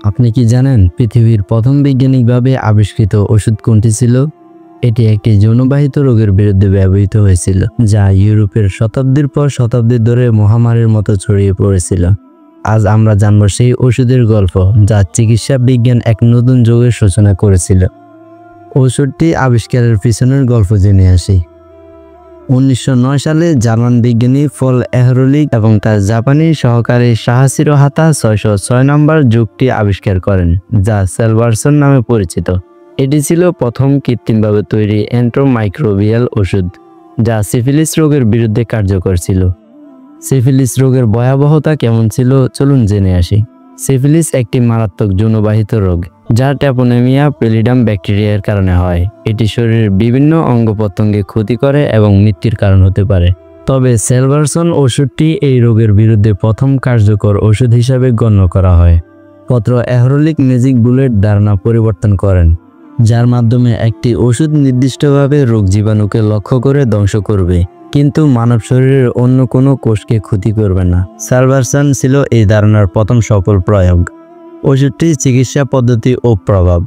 আপনি কি জানেন পৃথিবীর প্রথম বৈজ্ঞানিকভাবে আবিষ্কৃত ওষুধ কোনটি ছিল? এটি একটি যৌনবাহিত রোগের বিরুদ্ধে ব্যবহৃত হয়েছিল, যা ইউরোপের শতাব্দীর পর শতাব্দী ধরে মহামারীর মতো ছড়িয়ে পড়েছিল। আজ আমরা জানব সেই ওষুধের গল্প, যা চিকিৎসা বিজ্ঞান এক নতুন যুগের সূচনা করেছিল। ওষুধটি আবিষ্কারের পিছনের গল্প জেনে আসি। 1909 সালে জার্মান বিজ্ঞানী পল এহরলিখ এবং তার জাপানি সহকারী সাহাসিরো হাতা 606 নম্বর যুগটি আবিষ্কার করেন, যা সেলভারসন নামে পরিচিত। এটি ছিল প্রথম কৃত্রিমভাবে তৈরি অ্যান্টিমাইক্রোবিয়াল ওষুধ, যা সিফিলিস রোগের বিরুদ্ধে কার্যকর ছিল। সিফিলিস রোগের ভয়াবহতা কেমন ছিল চলুন জেনে আসি। সিফিলিস একটি মারাত্মক যৌনবাহিত রোগ, যা ট্যাপোনেমিয়া পেলিডাম ব্যাকটেরিয়ার কারণে হয়। এটি শরীরের বিভিন্ন অঙ্গ প্রত্যঙ্গে ক্ষতি করে এবং মৃত্যুর কারণ হতে পারে। তবে সেলভারসন ওষুধটি এই রোগের বিরুদ্ধে প্রথম কার্যকর ওষুধ হিসাবে গণ্য করা হয়। পত্র এহরলিখ ম্যাজিক বুলেট ধারণা পরিবর্তন করেন, যার মাধ্যমে একটি ওষুধ নির্দিষ্টভাবে রোগ জীবাণুকে লক্ষ্য করে ধ্বংস করবে, কিন্তু মানব শরীরের অন্য কোনো কোষকে ক্ষতি করবে না। সেলভারসন ছিল এই ধারণার প্রথম সফল প্রয়োগ। ওষুধটির চিকিৎসা পদ্ধতি ও প্রভাব।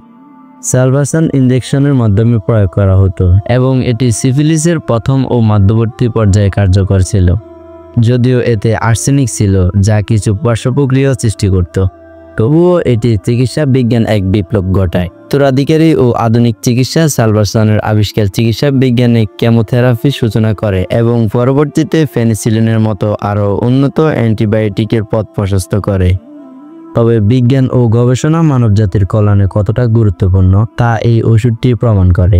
সেলভারসন ইনজেকশনের মাধ্যমে প্রয়োগ করা হতো এবং এটি সিফিলিসের প্রথম ও মধ্যবর্তী পর্যায়ে কার্যকর ছিল, যদিও এতে আর্সেনিক ছিল, যা কিছু পার্শ্বপ্রক্রিয়া সৃষ্টি করত। তবুও এটি চিকিৎসা বিজ্ঞান এক বিপ্লব ঘটায়। উত্তরাধিকারী ও আধুনিক চিকিৎসা। সেলভারসনের আবিষ্কার চিকিৎসা বিজ্ঞানে কেমোথেরাপির সূচনা করে এবং পরবর্তীতে পেনিসিলিনের মতো আরও উন্নত অ্যান্টিবায়োটিকের পথ প্রশস্ত করে। তবে বিজ্ঞান ও গবেষণা মানবজাতির কল্যাণে কতটা গুরুত্বপূর্ণ তা এই ওষুধটি প্রমাণ করে।